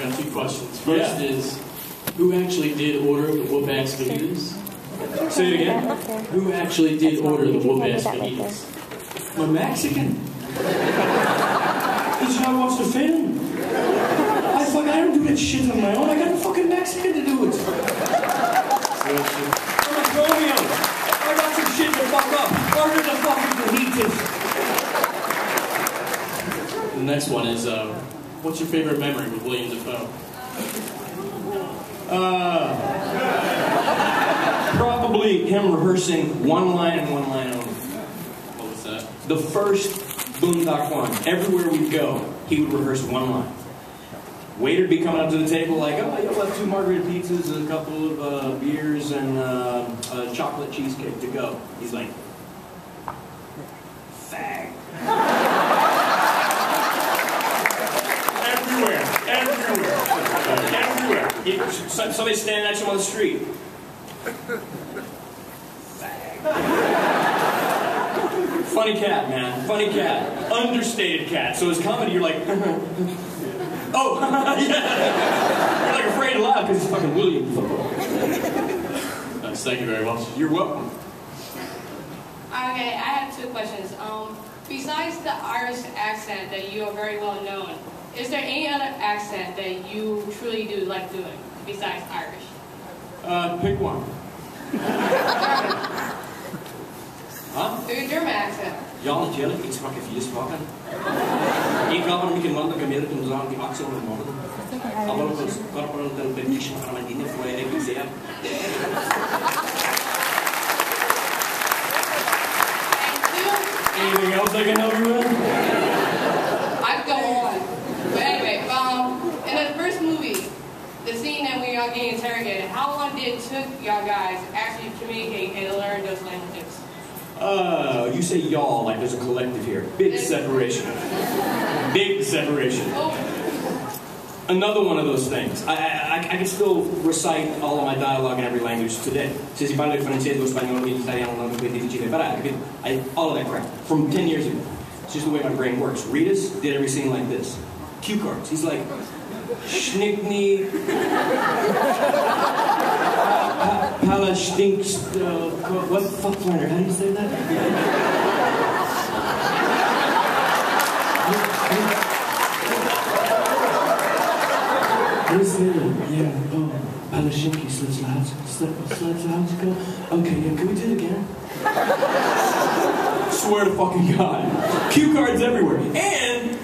got two questions. First is, who actually did order the whoop-ass fajitas? Say it again. Who actually did order the whoop-ass fajitas? My Mexican. Did you not watch the film? I don't do that shit on my own. I got a fucking Mexican to do it. I'm a Romeo. I got some shit to fuck up. Order the fucking fajitas. The next one is, what's your favorite memory with William Dafoe? Probably him rehearsing one line and one line only. What was that? The first Boondock one. Everywhere we'd go, he would rehearse one line. Waiter'd be coming up to the table like, oh, you'll have 2 margarita pizzas, a couple of beers, and a chocolate cheesecake to go. He's like, fag. Everywhere. Somebody's standing at you on the street. Funny cat, man. Funny cat. Understated cat. So his comedy, you're like, oh, yeah. You're like afraid to laugh because it's fucking William. Thank you very much. You're welcome. Okay, I have 2 questions. Besides the Irish accent that you are very well known, is there any other accent that you truly do like doing besides Irish? Pick one. Huh? Do your German accent. Ja, natuurlijk. Ik sprak 4 spraken. Ik ga maar een man gemerkt om zo aan die accent te maken. Aber het is corporate competition van mijn dingen voor je exam. Anything else I can help you with? I could go on. But anyway, in the first movie, the scene that we are getting interrogated, how long did it took y'all guys actually communicate and learn those languages? You say y'all like there's a collective here. Big separation. Big separation. Oh. Another one of those things. I can still recite all of my dialogue in every language today. Se si parla francese, spagnolo, italiano, all of that crap. From 10 years ago. It's just the way my brain works. Ritas did every scene like this. Cue cards. He's like, schnickney, pala stinks, what the fuck, Leonard? How do you say that? Yeah, oh, Palashinki slits go. Okay, yeah, can we do it again? Swear to fucking God. Cue cards everywhere. And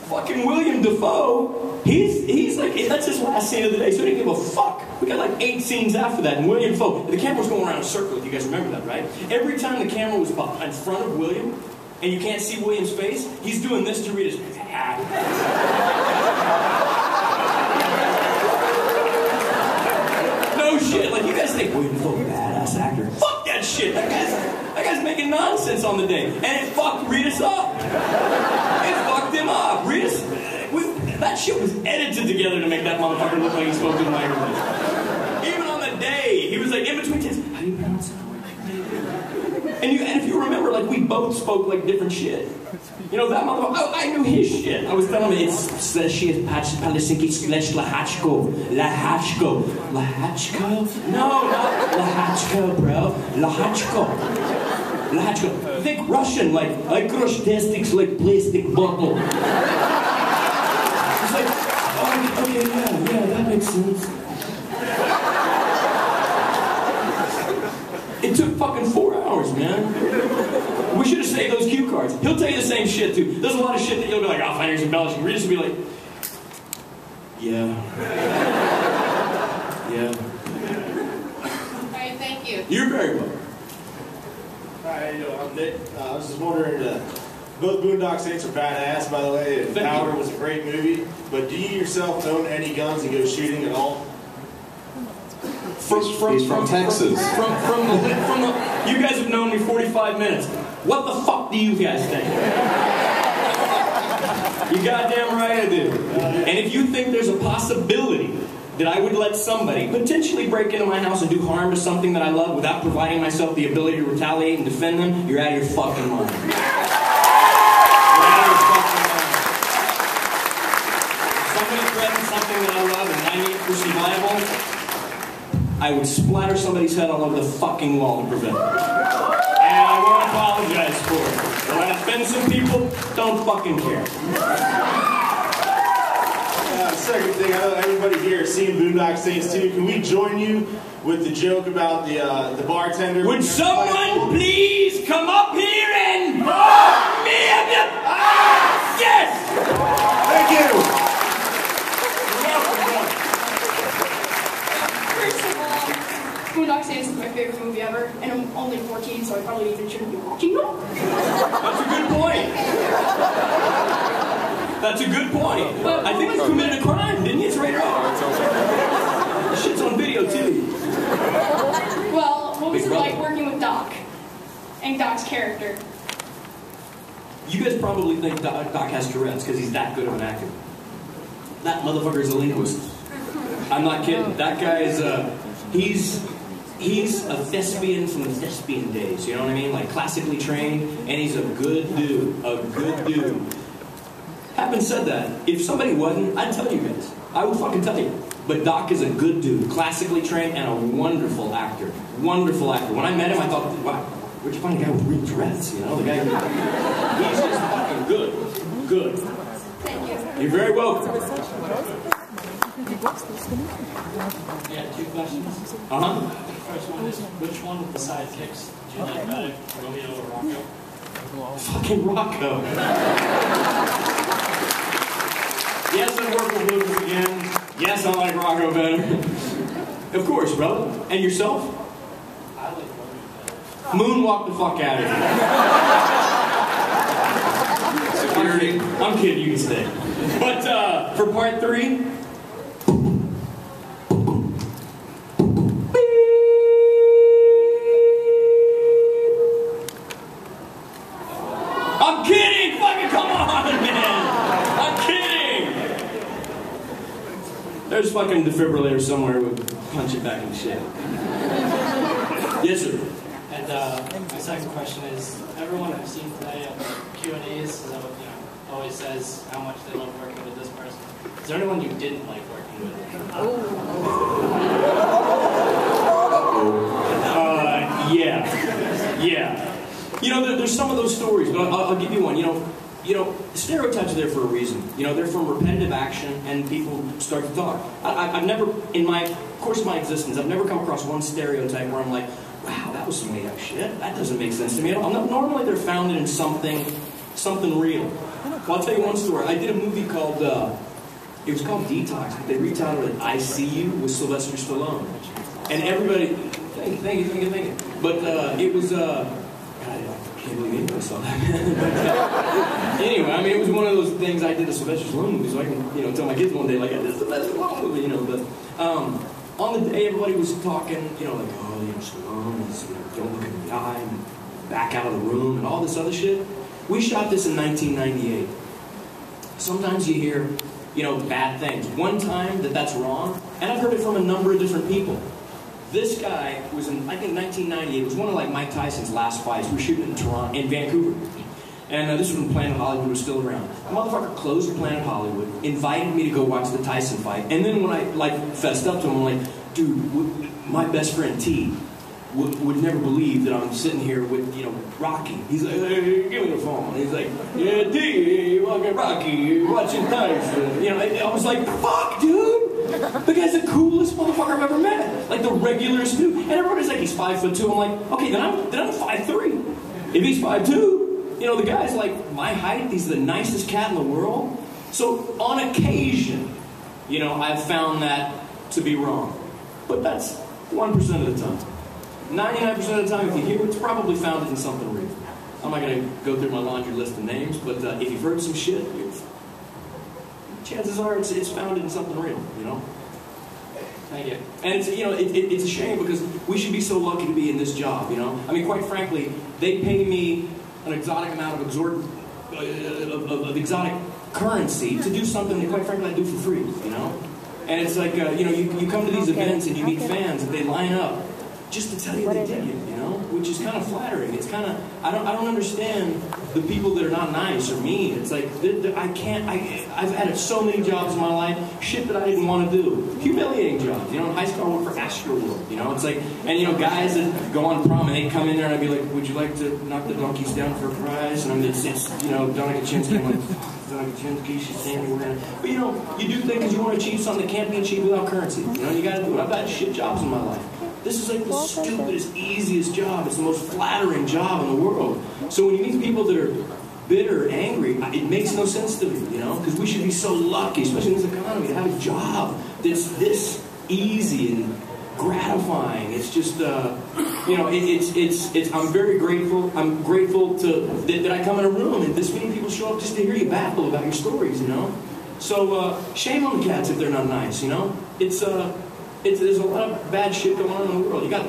fucking William Dafoe, he's like, that's his last scene of the day, so he didn't give a fuck. We got like 8 scenes after that, and William Dafoe, the camera was going around in a circle, if you guys remember that, right? Every time the camera was in front of William, and you can't see William's face, he's doing this to read his... No shit, like you guys think William Dafoe, badass actor. Fuck that shit, that guy's making nonsense on the day, and it fucked Ritas up. It fucked him up. Ritas, that shit was edited together to make that motherfucker look like he spoke in language. Even on the day, he was like, in between takes, how do you pronounce it? And if you remember, like, we both spoke like different shit. You know, that motherfucker, I knew his shit. I was telling him, it's Palisinki slash Lahachko. Lahachko. Lahachko? No, not Lahachko, bro. Lahachko. Lahachko. Think Russian, like, I crush testics like plastic bottle. It's like, oh, okay, yeah, that makes sense. It took fucking 4 hours, man. We should have saved those cue cards. He'll tell you the same shit, too. There's a lot of shit that you'll be like, I'll find here's embellishing. Regis will be like, yeah. Yeah. Alright, thank you. You're very welcome. Hi, how you doing? I'm Nick. I was just wondering, both Boondock Saints are badass, by the way, and Powder was a great movie, but do you yourself own any guns and go shooting at all? He's from Texas. You guys have known me 45 minutes. What the fuck do you guys think? You goddamn right I do. And if you think there's a possibility that I would let somebody potentially break into my house and do harm to something that I love without providing myself the ability to retaliate and defend them, you're out of your fucking mind. You're out of your fucking mind. If somebody threatens something that I love, liable, I would splatter somebody's head all over the fucking wall to prevent it. And I won't apologize for it. When I offend some people, don't fucking care. Second thing, I know everybody here has seen Boondock Saints 2. Can we join you with the joke about the bartender? Would someone please come up here and rob me of the... Ah! Yes! Thank you! First of all, Boondock Saints is my favorite movie ever, and I'm only 14, so I probably even shouldn't be watching them. That's a good point. That's a good point. But I think he committed a crime, didn't he? It's rated R. The shit's on video, too. Well, what was it like working with Doc? And Doc's character? You guys probably think Doc has Tourette's because he's that good of an actor. That motherfucker is a linguist. I'm not kidding. That guy is he's a thespian from the thespian days, you know what I mean? Like classically trained, and he's a good dude. A good dude. Having said that, if somebody wasn't, I'd tell you guys. I would fucking tell you. But Doc is a good dude, classically trained, and a wonderful actor. Wonderful actor. When I met him, I thought, wow, where'd you find a guy with real Tourette's? You know, the guy, he's just fucking good. Good. Thank you. You're very welcome. Yeah, 2 questions. Uh-huh. First one is, which one of the sidekicks do you like better, Romeo or Rocco? Fucking Rocco. Yes, I work with Lucas again. Yes, I like Rocco better. Of course, brother. And yourself? I like Romeo better. Moonwalk the fuck out of here. Security. I'm kidding, you can stay. But for part 3, I'm kidding! Fucking come on, man! I'm kidding! There's fucking defibrillator somewhere who would punch it back in the shit. Yes, sir. And my second question is, everyone I've seen today at the Q&As always says how much they love working with this person. Is there anyone you didn't like working with? Yeah. You know, there's some of those stories, but I'll give you one. You know, stereotypes are there for a reason. You know, they're from repetitive action, and people start to talk. I've never, in my course of my existence, I've never come across one stereotype where I'm like, wow, that was some made up shit. That doesn't make sense to me. Normally they're founded in something real. Well, I'll tell you one story. I did a movie called, it was called Detox, but they retitled it I See You with Sylvester Stallone. And everybody, thank you. But it was, God, I can't believe I saw that. Anyway, I mean, it was one of those things I did a Sylvester Stallone movie, so I can, tell my kids one day, like, this is the best Stallone movie, But on the day, everybody was talking, like, oh, Stallone, don't look in the eye, and back out of the room, and all this other shit. We shot this in 1998. Sometimes you hear, bad things. One time that's wrong, and I've heard it from a number of different people. This guy was in, I think, 1998. It was one of like Mike Tyson's last fights. We were shooting in Toronto, in Vancouver. And this was when Planet Hollywood was still around. The motherfucker closed Planet Hollywood, invited me to go watch the Tyson fight. And then when I fessed up to him, I'm like, dude, my best friend T would never believe that I'm sitting here with, Rocky. He's like, hey, give me the phone. He's like, yeah, T, you're watching Rocky, you're watching Tyson. I was like, fuck, dude. The guy's the coolest motherfucker I've ever met. Like the regularest dude. And everybody's like, he's 5'2". I'm like, okay, then I'm 5'3". If he's 5'2", the guy's like my height. He's the nicest cat in the world. So on occasion, I've found that to be wrong. But that's 1% of the time. 99% of the time, if you hear it, it's probably founded in something real. I'm not going to go through my laundry list of names, but if you've heard some shit, chances are it's founded in something real, Thank you. And it's, it's a shame because we should be so lucky to be in this job, I mean, quite frankly, they pay me an exotic amount of exotic currency to do something that, quite frankly, I do for free, And it's like, you come to these events and you meet fans and they line up. just to tell you they did it, you know, which is kind of flattering. It's kind of, I don't understand the people that are not nice or mean. It's like, I've had so many jobs in my life, shit that I didn't want to do. Humiliating jobs, you know, in high school I worked for Astro World, you know, it's like, and you know, guys that go on prom and they come in there and I'd be like, would you like to knock the donkeys down for a prize? And it's you know, Donna Kaczynski, I'm like, Donna Kaczynski, she's saying we're gonna, but you know, you do things because you want to achieve something that can't be achieved without currency. You know, you got to do it. I've had shit jobs in my life. This is like the stupidest, easiest job. It's the most flattering job in the world. So when you meet people that are bitter, angry, it makes no sense to me, you know, because we should be so lucky, especially in this economy, to have a job that's this easy and gratifying. It's just, you know, I'm very grateful. I'm grateful that I come in a room and this many people show up just to hear you babble about your stories, you know. So shame on the cats if they're not nice, you know. There's a lot of bad shit going on in the world. You got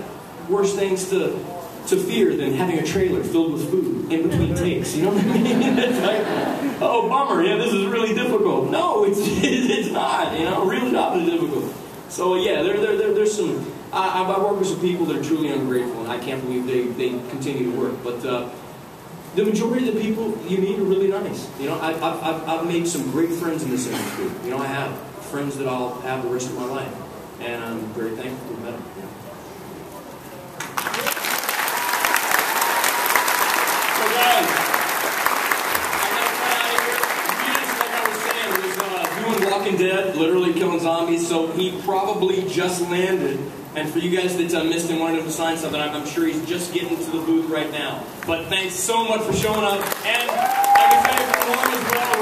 worse things to fear than having a trailer filled with food in between takes. You know what I mean? It's like, oh, bummer. Yeah, this is really difficult. No, it's not. You know, real job is difficult. So yeah, there's some. I work with some people that are truly ungrateful, and I can't believe they continue to work. But the majority of the people you meet are really nice. You know, I've made some great friends in this industry. You know, I have friends that I'll have the rest of my life. And I'm very thankful to have met him. Yeah. So guys, I gotta cut out of here. Venus, like I was saying, was doing Walking Dead, literally killing zombies, so he probably just landed. And for you guys that missed and wanted him to sign something, I'm sure he's just getting to the booth right now. But thanks so much for showing up. And I can tell you from Norm as well.